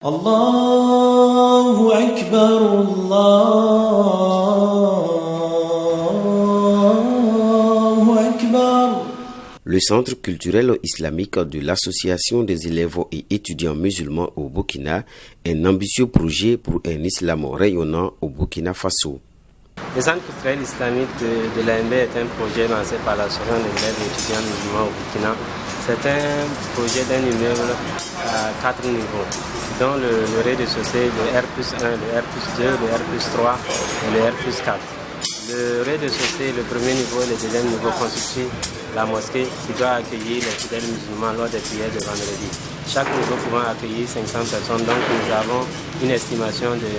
Allahu Akbar, Allahu Akbar. Le Centre culturel islamique de l'Association des élèves et étudiants musulmans au Burkina est un ambitieux projet pour un islam rayonnant au Burkina Faso. Le Centre culturel islamique de l'AMB est un projet lancé par l'Association des élèves et étudiants musulmans au Burkina. C'est un projet d'un immeuble à 4 niveaux, dont le rez-de-chaussée, le R+1, le R+2, le R+3 et le R+4. Le rez-de-chaussée, le premier niveau et le deuxième niveau constituent la mosquée qui doit accueillir les fidèles musulmans lors des prières de vendredi. Chaque niveau pouvant accueillir 500 personnes, donc nous avons une estimation de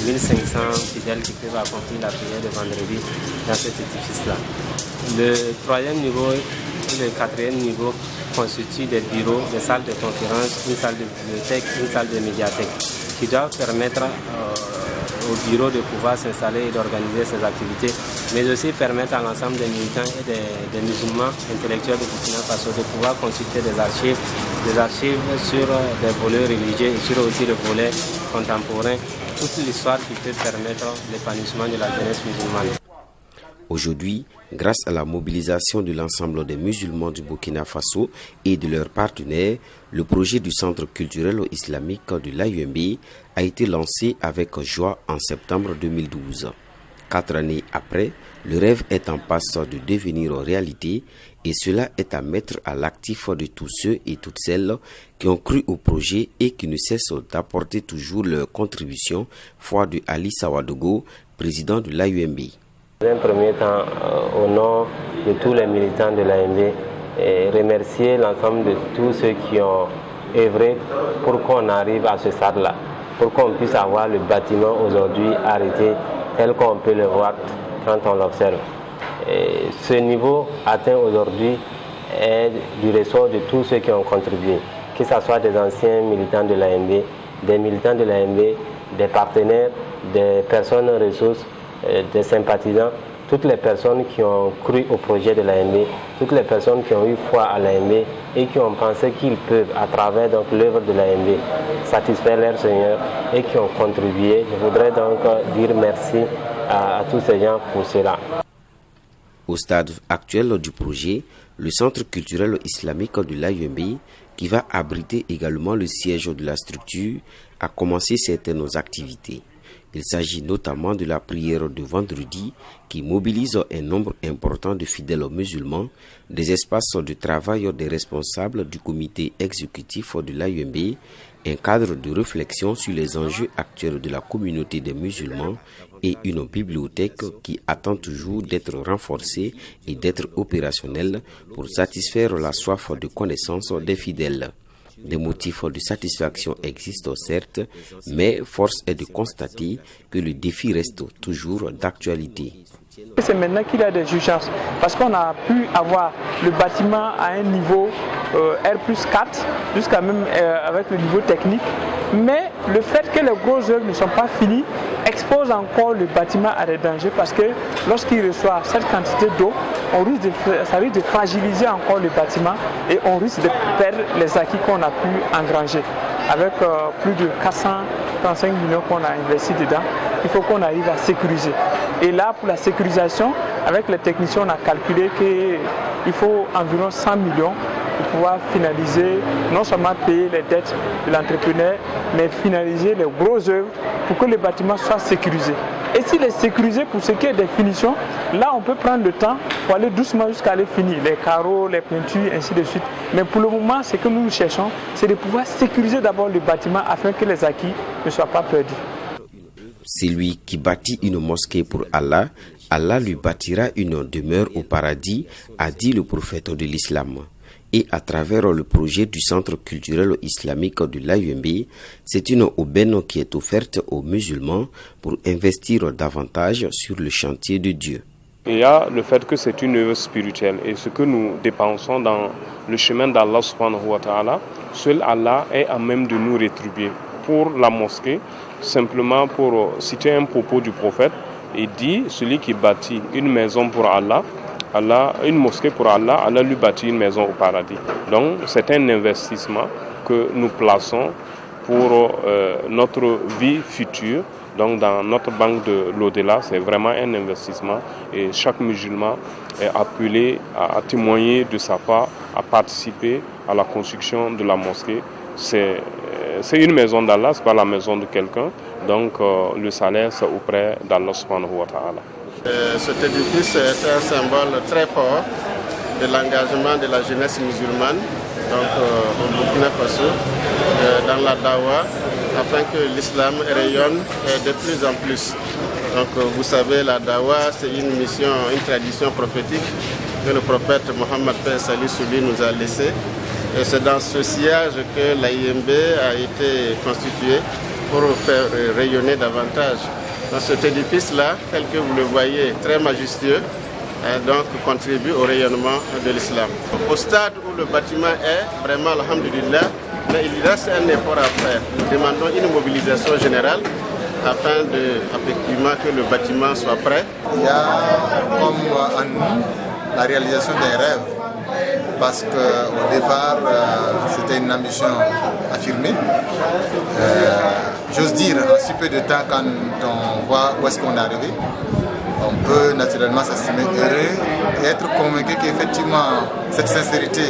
1500 fidèles qui peuvent accomplir la prière de vendredi dans cet édifice-là. Le troisième niveau et le quatrième niveau constituent des bureaux, des salles de conférence, une salle de bibliothèque, une salle de médiathèque, qui doivent permettre au bureau de pouvoir s'installer et d'organiser ses activités, mais aussi permettre à l'ensemble des militants et des musulmans intellectuels de Burkina Faso de pouvoir consulter des archives sur des volets religieux et sur aussi le volet contemporain, toute l'histoire qui peut permettre l'épanouissement de la jeunesse musulmane. Aujourd'hui, grâce à la mobilisation de l'ensemble des musulmans du Burkina Faso et de leurs partenaires, le projet du Centre culturel islamique de l'AUMB a été lancé avec joie en septembre 2012. 4 années après, le rêve est en passe de devenir réalité et cela est à mettre à l'actif de tous ceux et toutes celles qui ont cru au projet et qui ne cessent d'apporter toujours leur contribution, foi de Ali Sawadogo, président de l'AUMB. Dans un premier temps, au nom de tous les militants de l'AMB, remercier l'ensemble de tous ceux qui ont œuvré pour qu'on arrive à ce stade-là, pour qu'on puisse avoir le bâtiment aujourd'hui arrêté tel qu'on peut le voir quand on l'observe. Ce niveau atteint aujourd'hui est du ressort de tous ceux qui ont contribué, que ce soit des anciens militants de l'AMB, des militants de l'AMB, des partenaires, des personnes ressources, des sympathisants, toutes les personnes qui ont cru au projet de l'AMB, toutes les personnes qui ont eu foi à l'AMB et qui ont pensé qu'ils peuvent, à travers donc l'œuvre de l'AMB, satisfaire leur Seigneur et qui ont contribué. Je voudrais donc dire merci à tous ces gens pour cela. Au stade actuel du projet, le Centre culturel islamique de l'AUMB, qui va abriter également le siège de la structure, a commencé certaines activités. Il s'agit notamment de la prière de vendredi qui mobilise un nombre important de fidèles musulmans, des espaces de travail des responsables du comité exécutif de l'AUMB, un cadre de réflexion sur les enjeux actuels de la communauté des musulmans et une bibliothèque qui attend toujours d'être renforcée et d'être opérationnelle pour satisfaire la soif de connaissance des fidèles. Des motifs de satisfaction existent certes, mais force est de constater que le défi reste toujours d'actualité. C'est maintenant qu'il y a des urgences, parce qu'on a pu avoir le bâtiment à un niveau R+4, jusqu'à même avec le niveau technique, mais le fait que les grosses œuvres ne sont pas finies expose encore le bâtiment à des dangers, parce que lorsqu'il reçoit cette quantité d'eau, ça risque de fragiliser encore le bâtiment et on risque de perdre les acquis qu'on a pu engranger. Avec plus de 435 millions qu'on a investi dedans, il faut qu'on arrive à sécuriser. Et là, pour la sécurisation, avec les techniciens, on a calculé qu'il faut environ 100 millions pour pouvoir finaliser, non seulement payer les dettes de l'entrepreneur, mais finaliser les grosses œuvres pour que le bâtiment soit sécurisé. Et s'il est sécurisé pour ce qui est des finitions, là on peut prendre le temps pour aller doucement jusqu'à aller finir, les carreaux, les peintures, ainsi de suite. Mais pour le moment, ce que nous cherchons, c'est de pouvoir sécuriser d'abord le bâtiment afin que les acquis ne soient pas perdus. Celui qui bâtit une mosquée pour Allah, Allah lui bâtira une demeure au paradis, a dit le prophète de l'islam. Et à travers le projet du Centre culturel islamique de l'AUMB, c'est une aubaine qui est offerte aux musulmans pour investir davantage sur le chantier de Dieu. Il y a le fait que c'est une œuvre spirituelle et ce que nous dépensons dans le chemin d'Allah subhanahu wa ta'ala, seul Allah est à même de nous rétribuer. Pour la mosquée, simplement pour citer un propos du prophète, il dit, celui qui bâtit une maison pour Allah, une mosquée pour Allah, Allah lui bâtit une maison au paradis. Donc c'est un investissement que nous plaçons pour notre vie future. Donc dans notre banque de l'au-delà, c'est vraiment un investissement et chaque musulman est appelé à témoigner de sa part, à participer à la construction de la mosquée. C'est une maison d'Allah, ce n'est pas la maison de quelqu'un. Donc le salaire, c'est auprès d'Allah subhanahu wa ta'ala. Cet édifice est un symbole très fort de l'engagement de la jeunesse musulmane au Burkina Faso, dans la dawa, afin que l'islam rayonne de plus en plus. Donc vous savez, la dawa, c'est une mission, une tradition prophétique que le prophète Mohammed Salih Souli nous a laissée. Et c'est dans ce sillage que l'AIMB a été constituée pour faire rayonner davantage. Dans cet édifice-là, tel que vous le voyez, très majestueux, donc contribue au rayonnement de l'islam. Au stade où le bâtiment est, vraiment, alhamdulillah, mais il reste un effort à faire. Nous demandons une mobilisation générale afin effectivement que le bâtiment soit prêt. Il y a comme en nous la réalisation des rêves, parce qu'au départ c'était une ambition affirmée. J'ose dire, en si peu de temps, quand on voit où est-ce qu'on est arrivé, on peut naturellement s'estimer heureux et être convaincu qu'effectivement cette sincérité,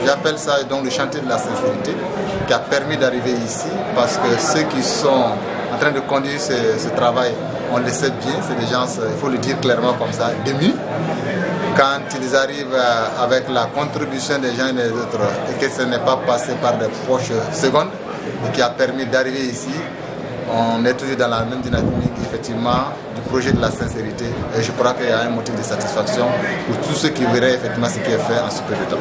j'appelle ça donc le chantier de la sincérité, qui a permis d'arriver ici, parce que ceux qui sont en train de conduire ce travail, on le sait bien, c'est des gens, il faut le dire clairement comme ça, démunis. Quand ils arrivent avec la contribution des gens et des autres, et que ce n'est pas passé par des poches secondes, et qui a permis d'arriver ici, on est toujours dans la même dynamique, effectivement, du projet de la sincérité. Et je crois qu'il y a un motif de satisfaction pour tous ceux qui verraient effectivement ce qui est fait en si peu de temps.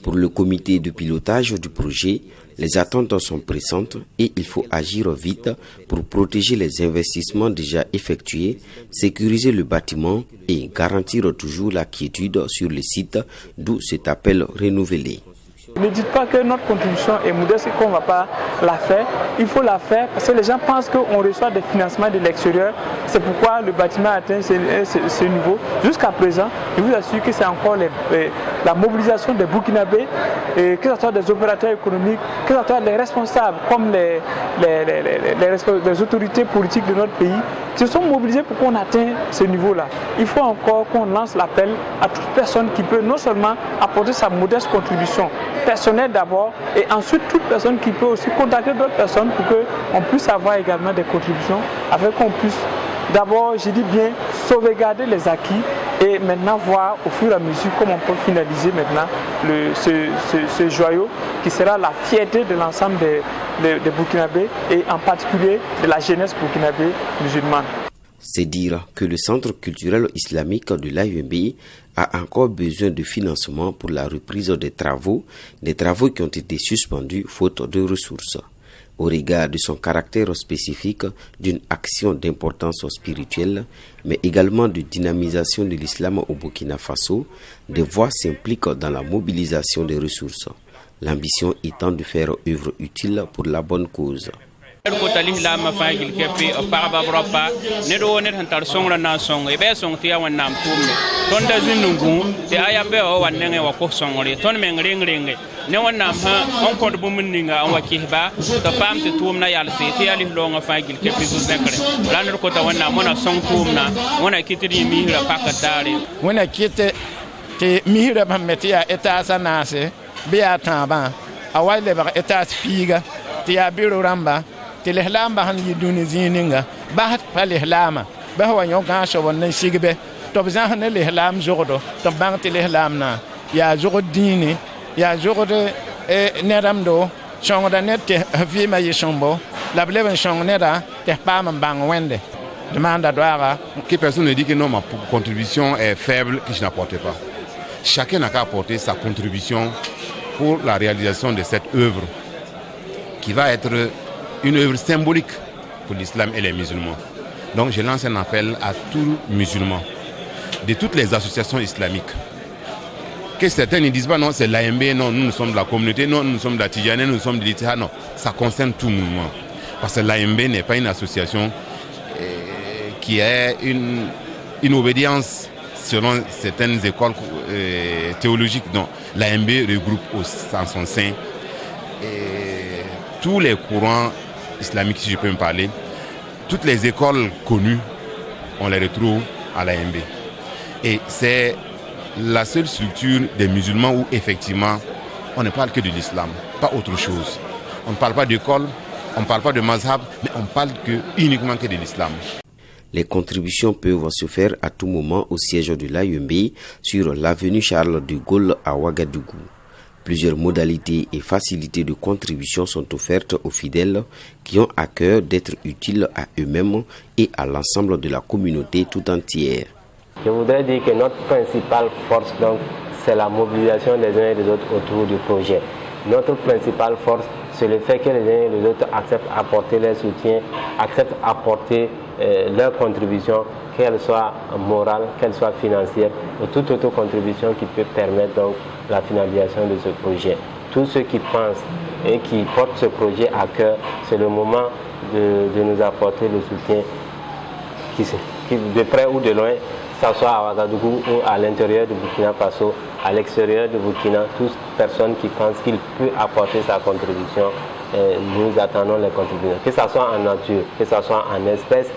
Pour le comité de pilotage du projet, les attentes sont pressantes et il faut agir vite pour protéger les investissements déjà effectués, sécuriser le bâtiment et garantir toujours la quiétude sur le site, d'où cet appel renouvelé. Ne dites pas que notre contribution est modeste et qu'on ne va pas la faire. Il faut la faire parce que les gens pensent qu'on reçoit des financements de l'extérieur. C'est pourquoi le bâtiment a atteint ce niveau. Jusqu'à présent, je vous assure que c'est encore la mobilisation des Burkinabés, que ce soit des opérateurs économiques, que ce soit les responsables comme les autorités politiques de notre pays, qui se sont mobilisés pour qu'on atteigne ce niveau-là. Il faut encore qu'on lance l'appel à toute personne qui peut non seulement apporter sa modeste contribution personnelle d'abord, et ensuite toute personne qui peut aussi contacter d'autres personnes pour qu'on puisse avoir également des contributions, afin qu'on puisse d'abord, je dis bien, sauvegarder les acquis et maintenant voir au fur et à mesure comment on peut finaliser maintenant ce joyau qui sera la fierté de l'ensemble des Burkinabés et en particulier de la jeunesse burkinabé musulmane. C'est dire que le Centre culturel islamique de l'AIMB a encore besoin de financement pour la reprise des travaux qui ont été suspendus faute de ressources. Au regard de son caractère spécifique d'une action d'importance spirituelle, mais également de dynamisation de l'islam au Burkina Faso, des voix s'impliquent dans la mobilisation des ressources. L'ambition étant de faire œuvre utile pour la bonne cause. ti lihlamba han yiduni zininga bahat pa lihlama ba wa yonga shawon nan shigbe to bizan han lihlam jogodo to bang ti lihlam na ya jogod dini ya jogod neramdo chongda nette vi ma yishombo la bleben chong nera te pa man bang wende demande doara que personne ne dit que non ma contribution est faible que je n'apporte pas. Chacun n'a qu'à apporter sa contribution pour la réalisation de cette œuvre qui va être une œuvre symbolique pour l'islam et les musulmans. Donc je lance un appel à tous musulmans, de toutes les associations islamiques. Que certains ne disent pas non, c'est l'AIMB, non, nous sommes de la communauté, non, nous sommes de la Tidjane, nous sommes de l'Itihad, non. Ça concerne tout le mouvement. Parce que l'AIMB n'est pas une association qui a une obédience selon certaines écoles théologiques. Non, l'AIMB regroupe en son sein tous les courants islamique, si je peux me parler, toutes les écoles connues, on les retrouve à l'AMB. Et c'est la seule structure des musulmans où effectivement on ne parle que de l'islam, pas autre chose. On ne parle pas d'école, on ne parle pas de mazhab, mais on parle uniquement que de l'islam. Les contributions peuvent se faire à tout moment au siège de l'AYEMB sur l'avenue Charles de Gaulle à Ouagadougou. Plusieurs modalités et facilités de contribution sont offertes aux fidèles qui ont à cœur d'être utiles à eux-mêmes et à l'ensemble de la communauté tout entière. Je voudrais dire que notre principale force, donc, c'est la mobilisation des uns et des autres autour du projet. Notre principale force, c'est le fait que les uns et les autres acceptent d'apporter leur soutien, acceptent d'apporter leur contribution, qu'elle soit morale, qu'elle soit financière, ou toute autre contribution qui peut permettre donc la finalisation de ce projet. Tous ceux qui pensent et qui portent ce projet à cœur, c'est le moment de nous apporter le soutien qui de près ou de loin, que ce soit à Ouagadougou ou à l'intérieur de Burkina Faso, à l'extérieur de Burkina, toute personne qui pense qu'il peut apporter sa contribution, nous attendons les contributions. Que ce soit en nature, que ce soit en espèces,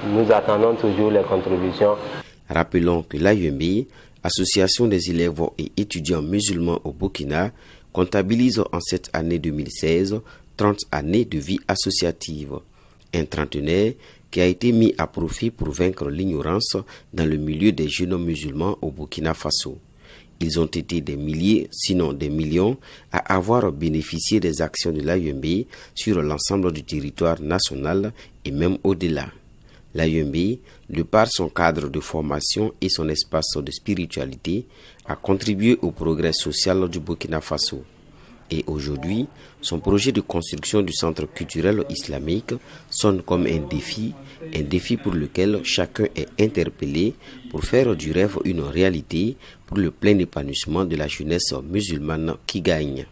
nous attendons toujours les contributions. Rappelons que l'AYEMB, Association des élèves et étudiants musulmans au Burkina, comptabilise en cette année 2016 30 années de vie associative. Un trentenaire qui a été mis à profit pour vaincre l'ignorance dans le milieu des jeunes musulmans au Burkina Faso. Ils ont été des milliers, sinon des millions, à avoir bénéficié des actions de l'AYEMB sur l'ensemble du territoire national et même au-delà. L'AYEMB, de par son cadre de formation et son espace de spiritualité, a contribué au progrès social du Burkina Faso. Et aujourd'hui, son projet de construction du centre culturel islamique sonne comme un défi pour lequel chacun est interpellé pour faire du rêve une réalité pour le plein épanouissement de la jeunesse musulmane qui gagne.